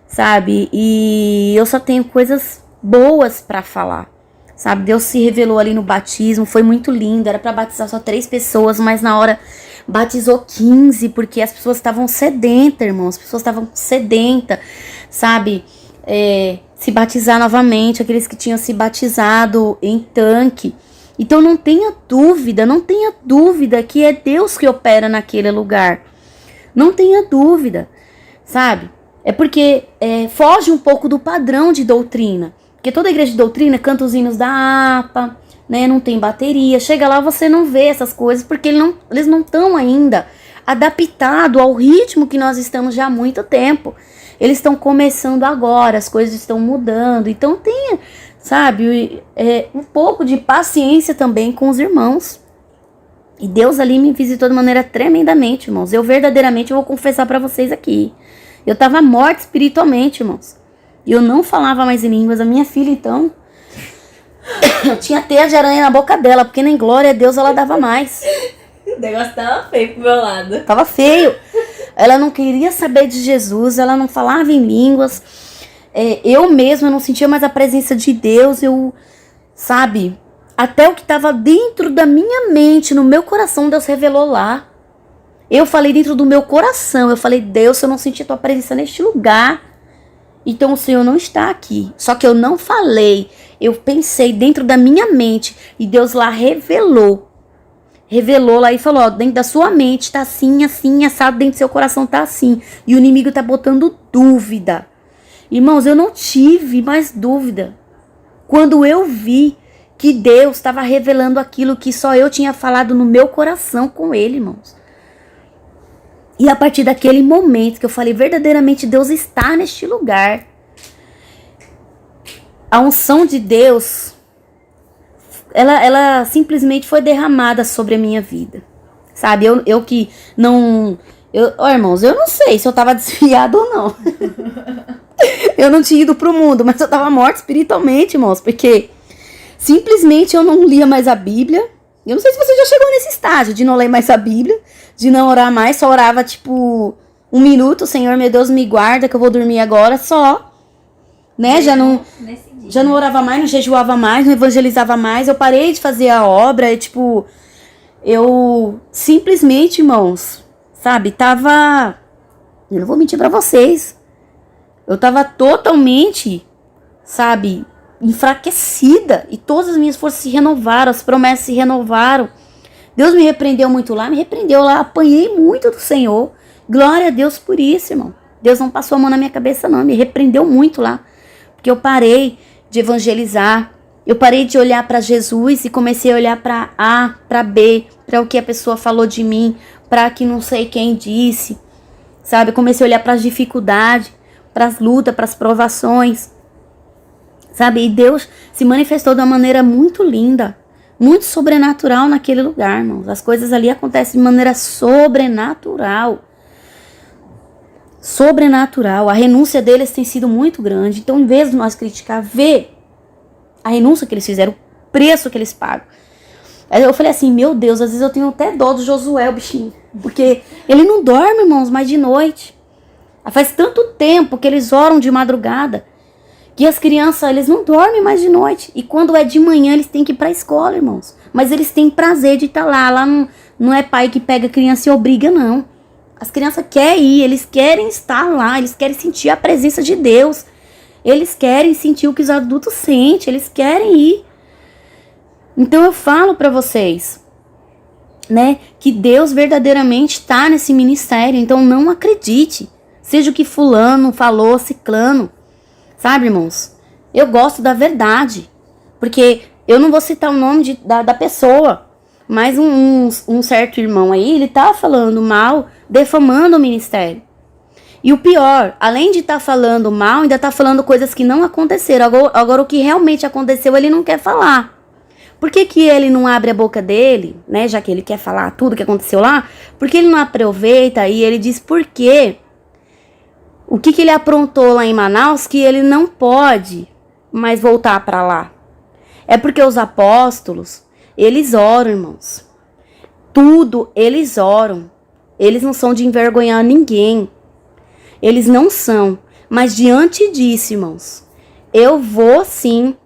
sabe? E eu só tenho coisas boas pra falar. Sabe, Deus se revelou ali no batismo, foi muito lindo, era para batizar só 3 pessoas, mas na hora batizou 15, porque as pessoas estavam sedentas, irmãos, as pessoas estavam sedentas, sabe, se batizar novamente, aqueles que tinham se batizado em tanque. Então não tenha dúvida que é Deus que opera naquele lugar, não tenha dúvida, sabe, é porque foge um pouco do padrão de doutrina. Porque toda igreja de doutrina canta os hinos da APA, né? Não tem bateria. Chega lá, você não vê essas coisas, porque eles não estão ainda adaptados ao ritmo que nós estamos já há muito tempo. Eles estão começando agora, as coisas estão mudando. Então tenha, sabe, um pouco de paciência também com os irmãos. E Deus ali me visitou de maneira tremendamente, irmãos. Eu verdadeiramente vou confessar para vocês aqui. Eu estava morta espiritualmente, irmãos. E eu não falava mais em línguas. A minha filha, então, tinha teia de aranha na boca dela, porque nem glória a Deus ela dava mais. O negócio tava feio pro meu lado. Tava feio. Ela não queria saber de Jesus, ela não falava em línguas. Eu mesma não sentia mais a presença de Deus. Sabe, até o que estava dentro da minha mente, no meu coração, Deus revelou lá. Eu falei dentro do meu coração, eu falei, Deus, eu não senti a tua presença neste lugar. Então o Senhor não está aqui. Só que eu não falei. Eu pensei dentro da minha mente. E Deus lá revelou. Revelou lá e falou, ó, dentro da sua mente tá assim, assim, assado, dentro do seu coração tá assim. E o inimigo tá botando dúvida. Irmãos, eu não tive mais dúvida. Quando eu vi que Deus estava revelando aquilo que só eu tinha falado no meu coração com ele, irmãos. E a partir daquele momento que eu falei, verdadeiramente Deus está neste lugar. A unção de Deus, ela simplesmente foi derramada sobre a minha vida. Sabe, eu que não... irmãos, eu não sei se eu estava desviada ou não. Eu não tinha ido pro mundo, mas eu estava morta espiritualmente, irmãos. Porque simplesmente eu não lia mais a Bíblia. Eu não sei se você já chegou nesse estágio de não ler mais a Bíblia, de não orar mais, só orava tipo 1 minuto, Senhor, meu Deus, me guarda que eu vou dormir agora, só, né, já não orava mais, não jejuava mais, não evangelizava mais, eu parei de fazer a obra, eu simplesmente, irmãos, sabe, eu não vou mentir pra vocês, eu tava totalmente, sabe, enfraquecida, e todas as minhas forças se renovaram, as promessas se renovaram. Deus me repreendeu muito lá, apanhei muito do Senhor. Glória a Deus por isso, irmão. Deus não passou a mão na minha cabeça, não, me repreendeu muito lá, porque eu parei de evangelizar, eu parei de olhar para Jesus e comecei a olhar para A, para B, para o que a pessoa falou de mim, para que não sei quem disse, sabe? Eu comecei a olhar para as dificuldades, para as lutas, para as provações. Sabe, e Deus se manifestou de uma maneira muito linda, muito sobrenatural naquele lugar, irmãos. As coisas ali acontecem de maneira sobrenatural. Sobrenatural. A renúncia deles tem sido muito grande. Então, em vez de nós criticar, vê a renúncia que eles fizeram, o preço que eles pagam. Aí eu falei assim, meu Deus, às vezes eu tenho até dó do Josué, o bichinho. Porque ele não dorme, irmãos, mais de noite. Faz tanto tempo que eles oram de madrugada. Que as crianças, eles não dormem mais de noite. E quando é de manhã, eles têm que ir para a escola, irmãos. Mas eles têm prazer de estar lá. Lá não é pai que pega a criança e obriga, não. As crianças querem ir, eles querem estar lá. Eles querem sentir a presença de Deus. Eles querem sentir o que os adultos sentem. Eles querem ir. Então eu falo para vocês. né, que Deus verdadeiramente está nesse ministério. Então não acredite, seja o que fulano falou, ciclano, sabe, irmãos? Eu gosto da verdade, porque eu não vou citar o nome da pessoa, mas um certo irmão aí, ele tá falando mal, defamando o ministério. E o pior, além de estar falando mal, ainda tá falando coisas que não aconteceram. Agora o que realmente aconteceu, ele não quer falar. Por que que ele não abre a boca dele, né? Já que ele quer falar tudo que aconteceu lá, por que ele não aproveita e ele diz por quê? O que que ele aprontou lá em Manaus que ele não pode mais voltar para lá? É porque os apóstolos, eles oram, irmãos. Tudo eles oram. Eles não são de envergonhar ninguém. Eles não são. Mas diante disso, irmãos, eu vou sim,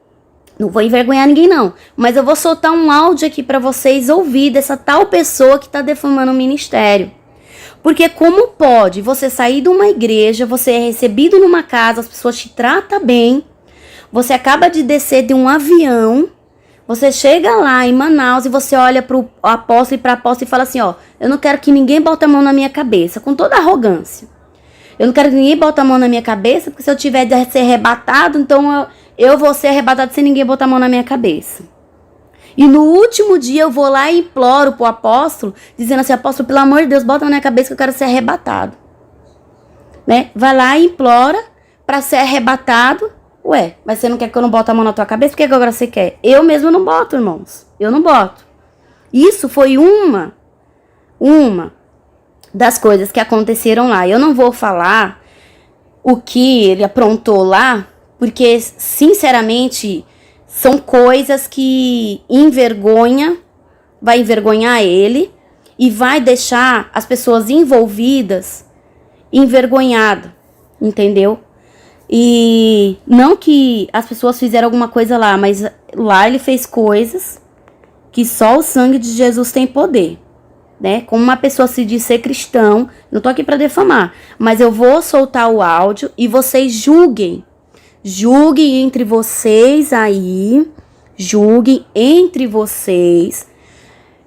não vou envergonhar ninguém não, mas eu vou soltar um áudio aqui para vocês ouvir dessa tal pessoa que está defamando o ministério. Porque como pode você sair de uma igreja, você é recebido numa casa, as pessoas te tratam bem, você acaba de descer de um avião, você chega lá em Manaus e você olha para o apóstolo e para a apóstola e fala assim, ó, eu não quero que ninguém bote a mão na minha cabeça, com toda arrogância. Eu não quero que ninguém bote a mão na minha cabeça, porque se eu tiver de ser arrebatado, então eu vou ser arrebatado sem ninguém botar a mão na minha cabeça. E no último dia eu vou lá e imploro pro apóstolo, dizendo assim, apóstolo, pelo amor de Deus, bota na minha cabeça que eu quero ser arrebatado. Né? Vai lá e implora para ser arrebatado. Ué, mas você não quer que eu não bote a mão na tua cabeça? Por que agora você quer? Eu mesmo não boto, irmãos. Eu não boto. Isso foi uma das coisas que aconteceram lá. Eu não vou falar o que ele aprontou lá, porque, sinceramente, são coisas que vai envergonhar ele e vai deixar as pessoas envolvidas envergonhadas, entendeu? E não que as pessoas fizeram alguma coisa lá, mas lá ele fez coisas que só o sangue de Jesus tem poder, né? Como uma pessoa se diz ser cristão, não tô aqui para defamar, mas eu vou soltar o áudio e vocês julguem entre vocês aí, julguem entre vocês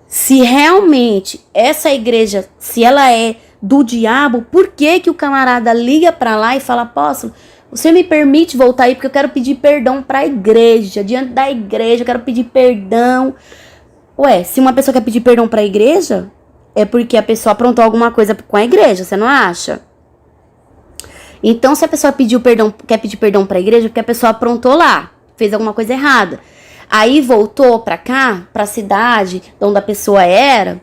se realmente essa igreja, se ela é do diabo, por que que o camarada liga para lá e fala, apóstolo, você me permite voltar aí porque eu quero pedir perdão para a igreja, diante da igreja, eu quero pedir perdão. Ué, se uma pessoa quer pedir perdão para a igreja, é porque a pessoa aprontou alguma coisa com a igreja, você não acha? Então, se a pessoa quer pedir perdão para a igreja, porque a pessoa aprontou lá, fez alguma coisa errada. Aí voltou para cá, para a cidade onde a pessoa era,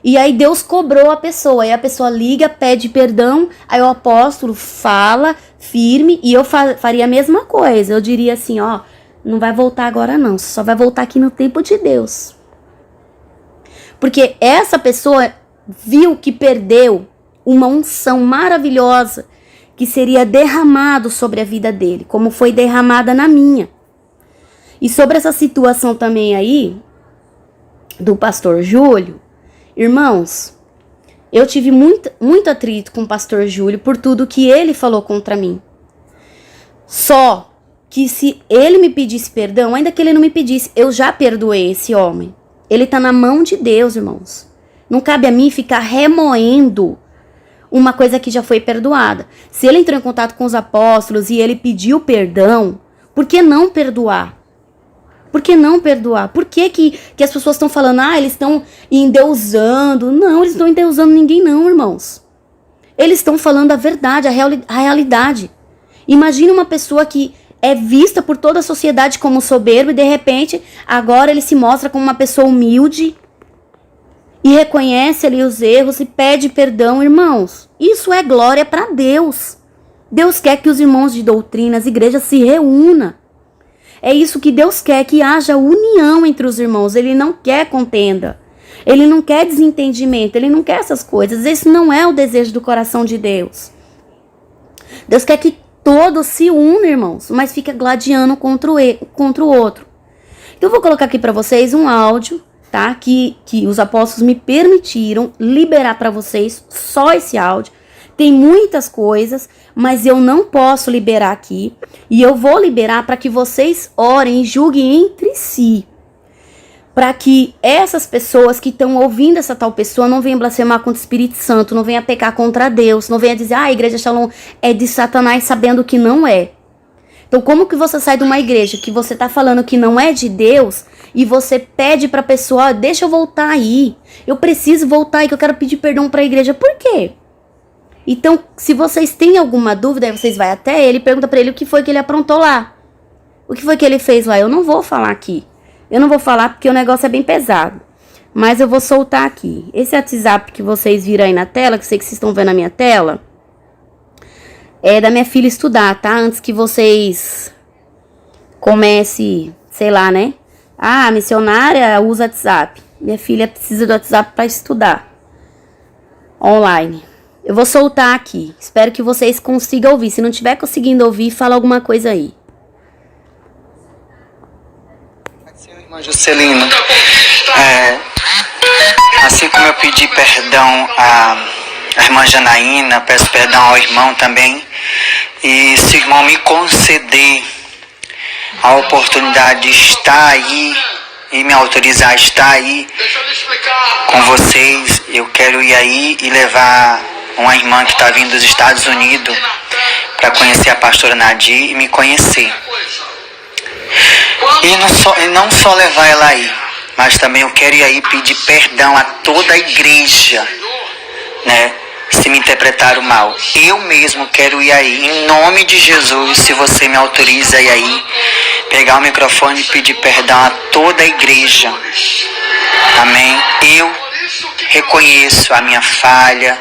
e aí Deus cobrou a pessoa. Aí a pessoa liga, pede perdão, aí o apóstolo fala firme, e eu faria a mesma coisa. Eu diria assim, ó, não vai voltar agora não, só vai voltar aqui no tempo de Deus. Porque essa pessoa viu que perdeu uma unção maravilhosa que seria derramado sobre a vida dele, como foi derramada na minha. E sobre essa situação também aí, do pastor Júlio, irmãos, eu tive muito atrito com o pastor Júlio por tudo que ele falou contra mim. Só que se ele me pedisse perdão, ainda que ele não me pedisse, eu já perdoei esse homem. Ele tá na mão de Deus, irmãos. Não cabe a mim ficar remoendo uma coisa que já foi perdoada. Se ele entrou em contato com os apóstolos e ele pediu perdão, por que não perdoar? Por que não perdoar? Por que as pessoas estão falando, eles estão endeusando? Não, eles não estão endeusando ninguém não, irmãos. Eles estão falando a verdade, a realidade. Imagina uma pessoa que é vista por toda a sociedade como soberbo e de repente agora ele se mostra como uma pessoa humilde e reconhece ali os erros e pede perdão, irmãos. Isso é glória para Deus. Deus quer que os irmãos de doutrina, as igrejas se reúnam. É isso que Deus quer, que haja união entre os irmãos. Ele não quer contenda. Ele não quer desentendimento. Ele não quer essas coisas. Esse não é o desejo do coração de Deus. Deus quer que todos se unam, irmãos, mas fica gladiando contra o outro. Então eu vou colocar aqui para vocês um áudio, tá? Que os apóstolos me permitiram liberar para vocês só esse áudio. Tem muitas coisas, mas eu não posso liberar aqui. E eu vou liberar para que vocês orem e julguem entre si. para que essas pessoas que estão ouvindo essa tal pessoa não venham blasfemar contra o Espírito Santo, não venham pecar contra Deus, não venham dizer, a igreja Shalom é de Satanás, sabendo que não é. Então, como que você sai de uma igreja que você tá falando que não é de Deus e você pede pra pessoa, deixa eu voltar aí, eu preciso voltar aí, que eu quero pedir perdão pra igreja. Por quê? Então, se vocês têm alguma dúvida, aí vocês vão até ele e perguntam pra ele o que foi que ele aprontou lá. O que foi que ele fez lá? Eu não vou falar aqui. Eu não vou falar porque o negócio é bem pesado. Mas eu vou soltar aqui. Esse WhatsApp que vocês viram aí na tela, que eu sei que vocês estão vendo na minha tela, é da minha filha estudar, tá? Antes que vocês comecem, sei lá, né? Ah, a missionária usa WhatsApp. Minha filha precisa do WhatsApp para estudar online. Eu vou soltar aqui. Espero que vocês consigam ouvir. Se não tiver conseguindo ouvir, fala alguma coisa aí. Irmã Juscelino, assim como eu pedi perdão à irmã Janaína, peço perdão ao irmão também. E se o irmão me conceder a oportunidade de estar aí e me autorizar a estar aí com vocês, eu quero ir aí e levar uma irmã que está vindo dos Estados Unidos para conhecer a pastora Nadir e me conhecer. E não só levar ela aí, mas também eu quero ir aí pedir perdão a toda a igreja, né? Se me interpretaram mal. Eu mesmo quero ir aí, em nome de Jesus, se você me autoriza a ir aí, pegar o microfone e pedir perdão a toda a igreja. Amém? Eu reconheço a minha falha,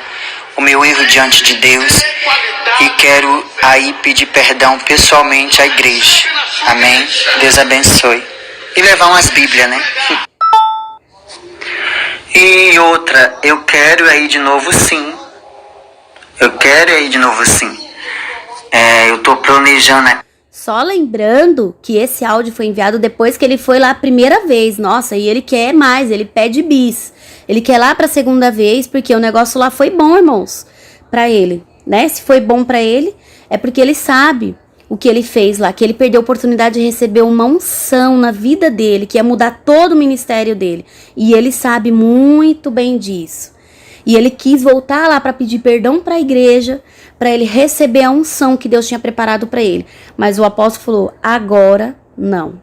o meu erro diante de Deus e quero aí pedir perdão pessoalmente à igreja. Amém? Deus abençoe. E levar umas bíblias, né? E outra, eu quero ir de novo sim. Eu quero ir de novo sim. Eu tô planejando. Só lembrando que esse áudio foi enviado depois que ele foi lá a primeira vez. Nossa, e ele quer mais, ele pede bis. Ele quer lá pra segunda vez, porque o negócio lá foi bom, irmãos, pra ele, né? Se foi bom pra ele, é porque ele sabe o que ele fez lá, que ele perdeu a oportunidade de receber uma unção na vida dele, que ia mudar todo o ministério dele. E ele sabe muito bem disso. E ele quis voltar lá para pedir perdão para a igreja, para ele receber a unção que Deus tinha preparado para ele. Mas o apóstolo falou, agora não.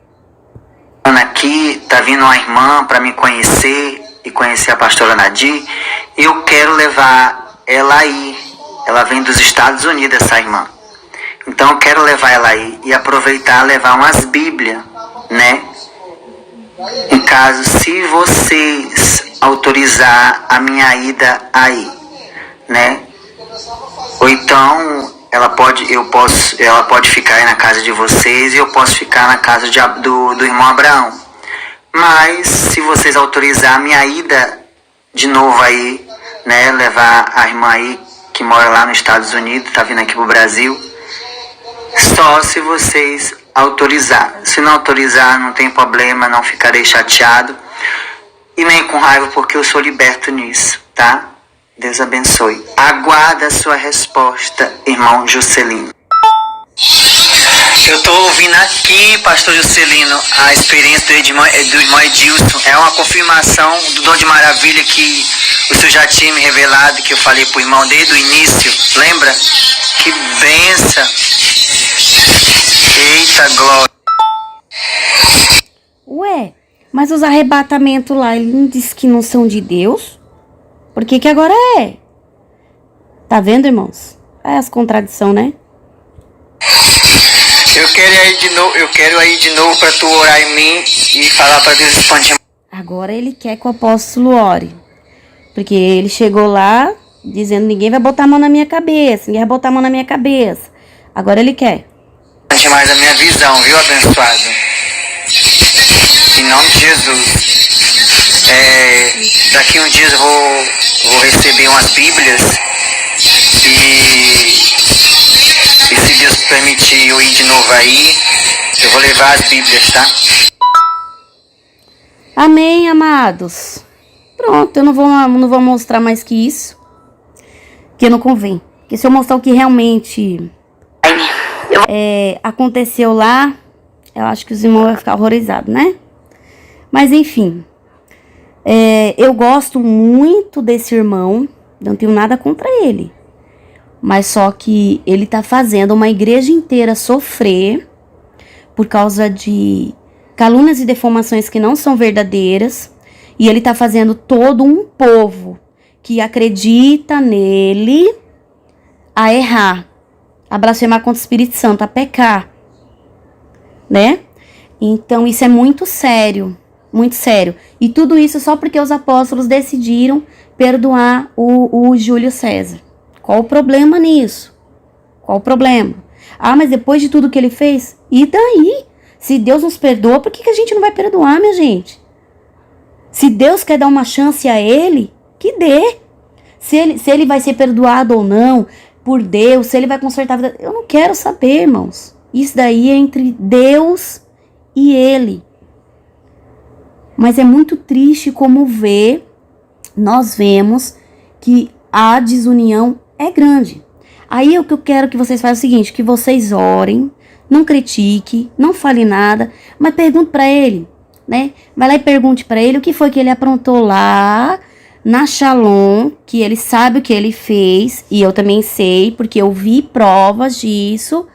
Aqui tá vindo uma irmã para me conhecer e conhecer a pastora Nadir. Eu quero levar ela aí. Ela vem dos Estados Unidos, essa irmã. Então eu quero levar ela aí e aproveitar levar umas bíblias, né? Em caso, se vocês autorizar a minha ida aí, né? Ou então ela pode ficar aí na casa de vocês e eu posso ficar na casa do irmão Abraão. Mas se vocês autorizar a minha ida de novo aí, né? Levar a irmã aí que mora lá nos Estados Unidos, tá vindo aqui pro Brasil. Só se vocês autorizar. Se não autorizar, não tem problema, não ficarei chateado. E nem com raiva, porque eu sou liberto nisso, tá? Deus abençoe. Aguarda a sua resposta, irmão Juscelino. Eu tô ouvindo aqui, pastor Juscelino, a experiência do irmão Edilson. É uma confirmação do dom de maravilha que o senhor já tinha me revelado, que eu falei pro irmão desde o início. Lembra? Que benção. Eita glória. Ué, mas os arrebatamentos lá, ele não disse que não são de Deus? Por que que agora é? Tá vendo, irmãos? É as contradições, né? Eu quero ir de novo pra tu orar em mim e falar pra Deus expandir. Agora ele quer que o apóstolo ore. Porque ele chegou lá dizendo, ninguém vai botar a mão na minha cabeça, ninguém vai botar a mão na minha cabeça. Agora ele quer. Mais a minha visão, viu, abençoado? Em nome de Jesus. Daqui uns dias eu vou receber umas bíblias e se Deus permitir eu ir de novo aí, eu vou levar as bíblias, tá? Amém, amados. Pronto, eu não vou mostrar mais que isso, que não convém. Porque se eu mostrar o que realmente aconteceu lá, eu acho que os irmãos vão ficar horrorizados, né? Mas enfim, eu gosto muito desse irmão, não tenho nada contra ele. Mas só que ele tá fazendo uma igreja inteira sofrer por causa de calúnias e deformações que não são verdadeiras. E ele tá fazendo todo um povo que acredita nele a errar, a blasfemar contra o Espírito Santo, a pecar, né? Então isso é muito sério, muito sério. E tudo isso só porque os apóstolos decidiram perdoar o Júlio César. Qual o problema nisso? Qual o problema? Ah, mas depois de tudo que ele fez? E daí? Se Deus nos perdoa, por que a gente não vai perdoar, minha gente? Se Deus quer dar uma chance a ele, que dê. Se ele vai ser perdoado ou não por Deus, se ele vai consertar a vida, eu não quero saber, irmãos. Isso daí é entre Deus e ele. Mas é muito triste como nós vemos que a desunião é grande. Aí o que eu quero que vocês façam é o seguinte, que vocês orem, não critique, não fale nada, mas pergunte para ele, né? Vai lá e pergunte para ele o que foi que ele aprontou lá na Shalom, que ele sabe o que ele fez, e eu também sei, porque eu vi provas disso,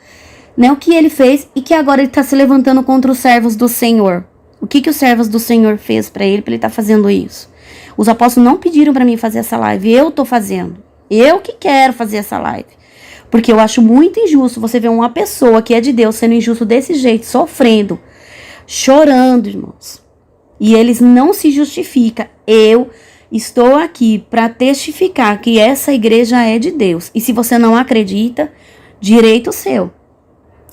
né? O que ele fez e que agora ele está se levantando contra os servos do Senhor. O que os servos do Senhor fez para ele estar fazendo isso? Os apóstolos não pediram para mim fazer essa live, eu tô fazendo. Eu que quero fazer essa live. Porque eu acho muito injusto você ver uma pessoa que é de Deus sendo injusto desse jeito, sofrendo, chorando, irmãos. E eles não se justificam. Eu estou aqui para testificar que essa igreja é de Deus. E se você não acredita, direito seu.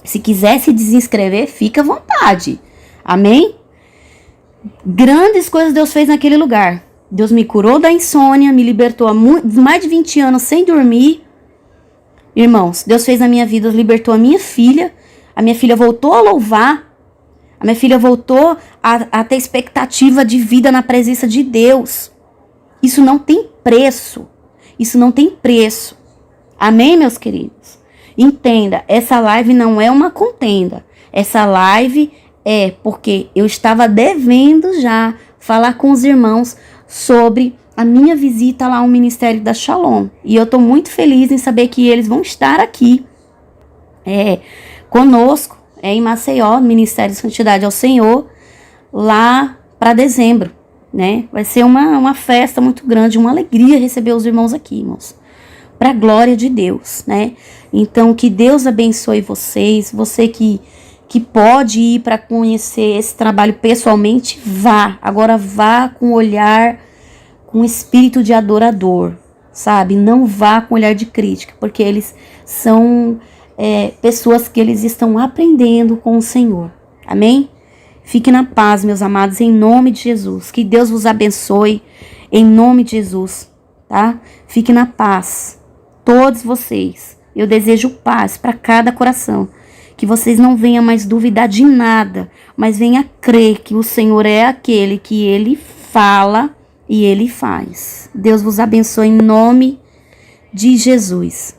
Se quiser se desinscrever, fica à vontade. Amém? Grandes coisas Deus fez naquele lugar. Deus me curou da insônia, me libertou há mais de 20 anos sem dormir. Irmãos, Deus fez na minha vida, libertou a minha filha voltou a louvar, a minha filha voltou a ter expectativa de vida na presença de Deus. Isso não tem preço, isso não tem preço. Amém, meus queridos? Entenda, essa live não é uma contenda, essa live é porque eu estava devendo já falar com os irmãos sobre a minha visita lá ao Ministério da Shalom. E eu estou muito feliz em saber que eles vão estar aqui conosco, em Maceió, no Ministério de Santidade ao Senhor, lá para dezembro, né? Vai ser uma festa muito grande, uma alegria receber os irmãos aqui, irmãos. Para a glória de Deus, né? Então, que Deus abençoe vocês, você que pode ir para conhecer esse trabalho pessoalmente, vá. Agora vá com olhar, com espírito de adorador, sabe? Não vá com olhar de crítica, porque eles são pessoas que eles estão aprendendo com o Senhor. Amém? Fique na paz, meus amados, em nome de Jesus. Que Deus vos abençoe, em nome de Jesus, tá? Fique na paz, todos vocês. Eu desejo paz para cada coração. Que vocês não venham mais duvidar de nada, mas venham crer que o Senhor é aquele que Ele fala e Ele faz. Deus vos abençoe em nome de Jesus.